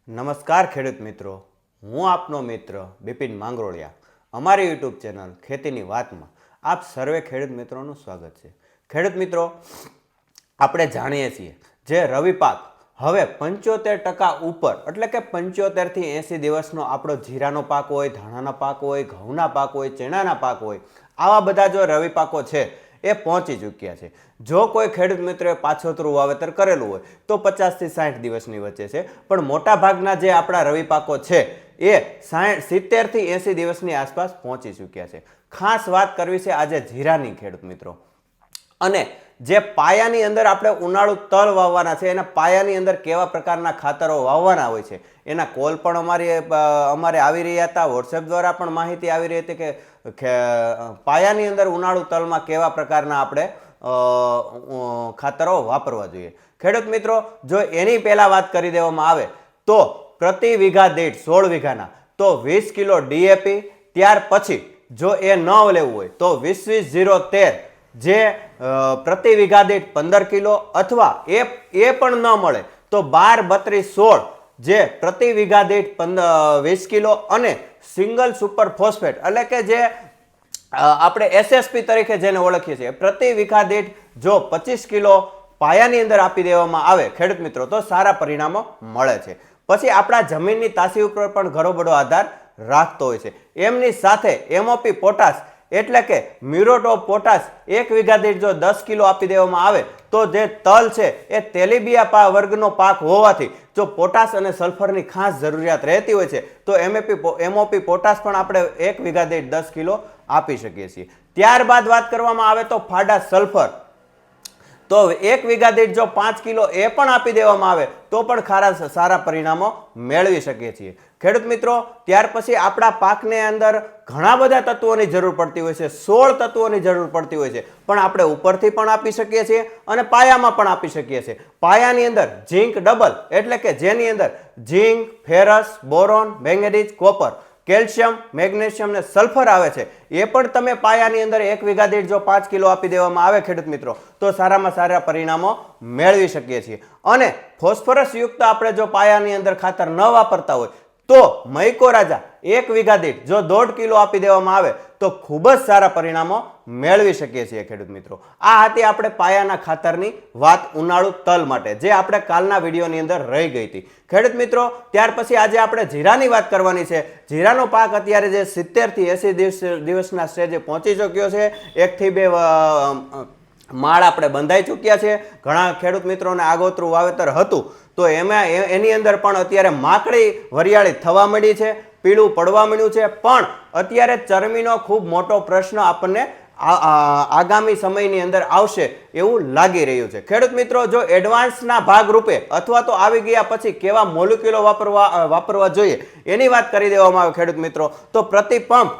નમસ્કાર ખેડૂત મિત્રો, હું આપનો મિત્ર બિપિન માંગરોળિયા. અમારી યુટ્યુબ ચેનલ ખેતીની વાતમાં આપ સર્વે ખેડૂત મિત્રોનું સ્વાગત છે. ખેડૂત મિત્રો, આપણે જાણીએ છીએ જે રવિ પાક હવે 75% ઉપર એટલે કે 75 થી 80 દિવસનો આપણો જીરાનો પાક હોય, ધાણાના પાક હોય, ઘઉંના પાક હોય, ચણાના પાક હોય, આવા બધા જો રવિ પાકો છે એ પહોંચી ચૂક્યા છે. જો કોઈ ખેડૂત મિત્રોએ પાછોતરું વાવેતર કરેલું હોય તો 50 થી 60 દિવસની વચ્ચે છે, પણ મોટા ભાગના જે આપણા રવિ પાકો છે એ 70 થી 80 દિવસની આસપાસ પહોંચી ચૂક્યા છે. ખાસ વાત કરવી છે આજે જીરાની ખેડૂત મિત્રો. અને જે પાયાની અંદર આપણે ઉનાળુ તલ વાવવાના છે એના પાયાની અંદર કેવા પ્રકારના ખાતરો વાવવાના હોય છે એના કોલ પણ અમારે આવી રહ્યા હતા. વોટ્સએપ દ્વારા પણ માહિતી આવી રહી હતી કે પાયાની અંદર ઉનાળુ તલમાં કેવા પ્રકારના આપણે ખાતરો વાપરવા જોઈએ. ખેડૂત મિત્રો, જો એની પહેલા વાત કરી દેવામાં આવે તો પ્રતિ વીઘા દીઠ 16 વીઘાના તો 20 કિલો ડીએપી, ત્યાર પછી જો એ ન લેવું હોય તો 20-20-0-13 જે પ્રતિ વીઘા દીઠ 15 કિલો, અથવા એ પણ ન મળે તો 12-32-16 જે પ્રતિ વીઘા દીઠ 20 કિલો, અને સિંગલ સુપર ફોસ્ફેટ એટલે કે જે આપણે એસએસપી તરીકે જેને ઓળખીએ છીએ પ્રતિ વીઘા દીઠ જો 25 કિલો પાયાની અંદર આપી દેવામાં આવે ખેડૂત મિત્રો તો સારા પરિણામો મળે છે. પછી આપણા જમીનની તાસી ઉપર પણ ઘણો બધો આધાર રાખતો હોય છે. એમની સાથે એમઓપી પોટાશ એટલે કે મ્યુરેટ ઓફ પોટાશ 1 વીઘા દીઠ જો 10 કિલો આપી દેવામાં આવે તો જે તલ છે એ તેલીબિયા વર્ગનો પાક હોવાથી જો પોટાશ અને સલ્ફરની ખાસ જરૂરિયાત રહેતી હોય છે તો એમઓપી પોટાશ પણ આપણે 1 વીઘા દીઠ 10 કિલો આપી શકીએ છીએ. ત્યારબાદ વાત કરવામાં આવે તો ફાડા સલ્ફર તો 1 વીઘા દીઠ જો 5 કિલો એ પણ આપી દેવામાં આવે તો પણ સારા પરિણામો મેળવી શકીએ છીએ. ખેડૂત મિત્રો, ત્યાર પછી આપણા પાકને અંદર ઘણા બધા તત્વોની જરૂર પડતી હોય છે, 16 તત્વોની જરૂર પડતી હોય છે, પણ આપણે ઉપરથી પણ આપી શકીએ છીએ અને પાયામાં પણ આપી શકીએ છીએ. પાયાની અંદર ઝીંક ડબલ એટલે કે જેની અંદર zinc, ferrous, boron, manganese, copper, calcium, magnesium ને સલ્ફર આવે છે. એ પણ તમે પાયાની અંદર 1 વીઘા દીઠ જો 5 કિલો આપી દેવામાં આવે ખેડૂત મિત્રો તો સારામાં સારા પરિણામો મેળવી શકીએ છીએ. અને ફોસ્ફરસ યુક્ત આપણે જો પાયાની અંદર ખાતર ન વાપરતા હોય તો મૈકોરાજા 1 વીઘા દીઠ જો 1.5 કિલો આપી દેવામાં આવે તો ખૂબ જ સારા પરિણામો મેળવી શકીએ છીએ ખેડૂત મિત્રો. આ હતી આપણે પાયાના ખાતરની વાત ઉનાળુ તલ માટે, જે આપણે કાલના વિડીયોની અંદર રહી ગઈ હતી. ખેડૂત મિત્રો, ત્યાર પછી આજે આપણે જીરાની વાત કરવાની છે. જીરાનો પાક અત્યારે જે 70 થી 80 દિવસના સ્ટેજે પહોંચી ચૂક્યો છે. 1 થી 2 માળ આપણે બંધાઈ ચૂક્યા છે. ઘણા ખેડૂત મિત્રોને આગોતરું વાવેતર હતું તો એની અંદર પણ અત્યારે માકડી વરિયાળી થવા મળી છે, પીળું પડવા મળ્યું છે, પણ અત્યારે ચરમીનો ખૂબ મોટો પ્રશ્ન આપણને આગામી સમયની અંદર આવશે એવું લાગી રહ્યું છે. ખેડૂત મિત્રો, જો એડવાન્સના ભાગરૂપે અથવા તો આવી ગયા પછી કેવા મોલિક્યુલો વાપરવા જોઈએ એની વાત કરી દેવામાં આવે ખેડૂત મિત્રો તો પ્રતિ પંપ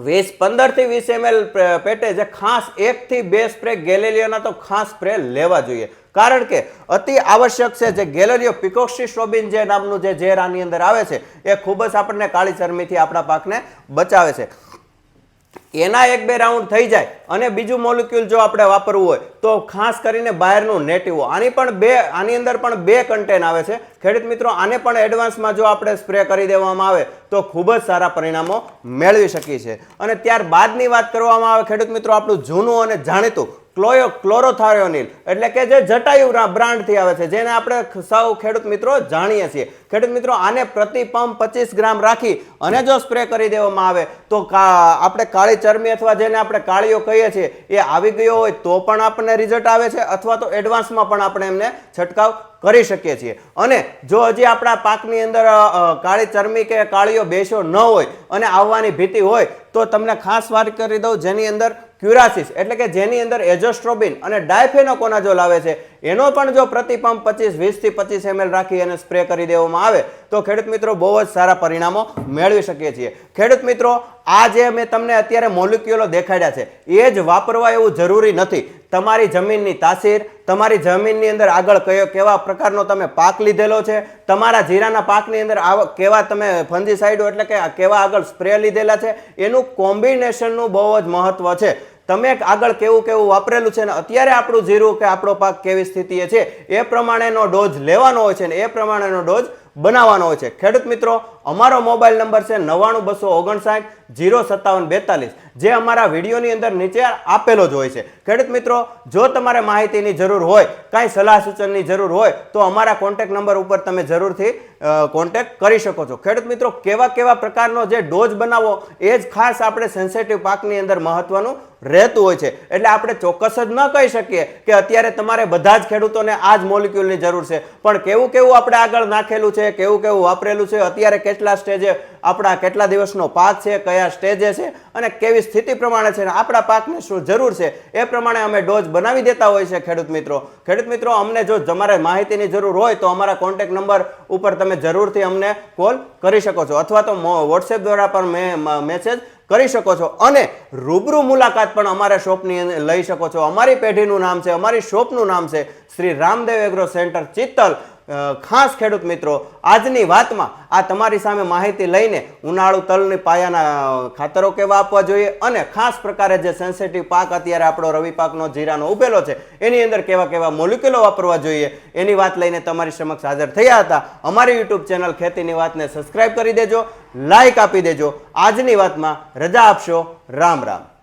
15 થી 20 ml પેટે જે ખાસ 1 થી 2 સ્પ્રે ગેલેરિયોના તો ખાસ સ્પ્રે લેવા જોઈએ. કારણ કે અતિ આવશ્યક છે જે ગેલેરિયો પિકોક્સીસ્ટ્રોબિન જે નામનું જે ઝેર આની અંદર આવે છે એ ખૂબ જ આપણને કાળી ચરમીથી આપણા પાકને બચાવે છે. એના 1-2 રાઉન્ડ થઈ જાય અને બીજું મોલિક્યુલ જો આપણે વાપરવું હોય તો ખાસ કરીને બહારનું નેટિવો આની અંદર પણ 2 કન્ટેન આવે છે ખેડૂત મિત્રો. આને પણ એડવાન્સમાં જો આપણે સ્પ્રે કરી દેવામાં આવે તો ખૂબ જ સારા પરિણામો મેળવી શકીએ છીએ. અને ત્યારબાદની વાત કરવામાં આવે ખેડૂત મિત્રો આપણું જૂનું અને જાણીતું ક્લોરોથાયોનિલ એટલે કે જે જટાયુ બ્રાન્ડથી આવે છે, જેને આપણે સૌ ખેડૂત મિત્રો જાણીએ છીએ. ખેડૂત મિત્રો, આને પ્રતિ પંપ 25 ગ્રામ રાખી અને જો સ્પ્રે કરી દેવામાં આવે તો આપણે કાળી ચરમી અથવા જેને આપણે કાળીઓ કહીએ છીએ એ આવી ગયો હોય તો પણ આપણને રિઝલ્ટ આવે છે, અથવા તો એડવાન્સમાં પણ આપણે એમને છંટકાવ કરી શકીએ છીએ. અને જો હજી આપણા પાકની અંદર કાળી ચરમી કે કાળીઓ બેસ્યો ન હોય અને આવવાની ભીતિ હોય તો તમને ખાસ વાત કરી દઉં, જેની અંદર ક્યુરાસિસ એટલે કે જેની અંદર એઝોસ્ટ્રોબિન અને ડાયફેનોકોનાઝોલ આવે છે એનો પણ જો પ્રતિ પંપ 20 થી 25 ml રાખી અને સ્પ્રે કરી દેવામાં આવે તો ખેડૂત મિત્રો બહુ જ સારા પરિણામો મેળવી શકીએ છીએ. ખેડૂત મિત્રો, આ જે મેં તમને અત્યારે મોલિક્યુલો દેખાડ્યા છે એ જ વાપરવા એવું જરૂરી નથી. તમારી જમીનની તાસીર, તમારી જમીનની અંદર આગળ કેવા પ્રકારનો તમે પાક લીધેલો છે, તમારા જીરાના પાકની અંદર કેવા તમે ફંજીસાઇડો એટલે કે કેવા આગળ સ્પ્રે લીધેલા છે, એનું કોમ્બિનેશનનું બહુ જ મહત્વ છે. તમે આગળ કેવું વાપરેલું છે ને અત્યારે આપણું જીરું કે આપણો પાક કેવી સ્થિતિએ છે એ પ્રમાણેનો ડોઝ લેવાનો હોય છે ને એ પ્રમાણેનો ડોઝ બનાવવાનો હોય છે. ખેડૂત મિત્રો, અમારો મોબાઈલ નંબર છે 9925590742, જે અમારા વિડીયોની અંદર નીચે આપેલો જ હોય છે. ખેડૂત મિત્રો, જો તમારે માહિતીની જરૂર હોય, કાંઈ સલાહ સૂચનની જરૂર હોય તો અમારા કોન્ટેક્ટ નંબર ઉપર તમે જરૂરથી કોન્ટેક્ટ કરી શકો છો. ખેડૂત મિત્રો, કેવા કેવા પ્રકારનો જે ડોઝ બનાવવો એ જ ખાસ આપણે સેન્સિટિવ પાકની અંદર મહત્વનું રહેતું હોય છે. એટલે આપણે ચોક્કસ જ ન કહી શકીએ કે અત્યારે તમારે બધા જ ખેડૂતોને આ જ મોલિક્યુલની જરૂર છે, પણ કેવું કેવું આપણે આગળ નાખેલું છે, કેવું કેવું વાપરેલું છે, અત્યારે કેટલા સ્ટેજે આપણા કેટલા દિવસનો પાક છે, કયા સ્ટેજે છે અને કેવી સ્થિતિ પ્રમાણે છે, આપણા પાકને શું જરૂર છે એ પ્રમાણે અમે ડોઝ બનાવી દેતા હોય છે. ખેડૂત મિત્રો, અમને જો તમારે માહિતીની જરૂર હોય તો અમારા કોન્ટેક્ટ નંબર ઉપર તમે જરૂરથી અમને કોલ કરી શકો છો, અથવા તો વોટ્સએપ દ્વારા પણ મેસેજ કરી શકો છો, અને રૂબરૂ મુલાકાત પણ અમારા શોપની લઈ શકો છો. અમારી પેઢીનું નામ છે, અમારી શોપનું નામ છે શ્રી રામદેવ એગ્રો સેન્ટર, ચિત્તલ. ખાસ ખેડૂત મિત્રો, આજની વાતમાં આ તમારી સામે માહિતી લઈને ઉનાળુ તલની પાયાના ખાતરો કેવા આપવા જોઈએ અને ખાસ પ્રકારે જે સેન્સિટિવ પાક અત્યારે આપણો રવિ પાકનો જીરાનો ઉભેલો છે એની અંદર કેવા કેવા મોલિક્યુલો વાપરવા જોઈએ એની વાત લઈને તમારી સમક્ષ હાજર થયા હતા. અમારી યુટ્યુબ ચેનલ ખેતીની વાતને સબસ્ક્રાઇબ કરી દેજો, લાઇક આપી દેજો. આજની વાતમાં રજા આપશો. રામ રામ.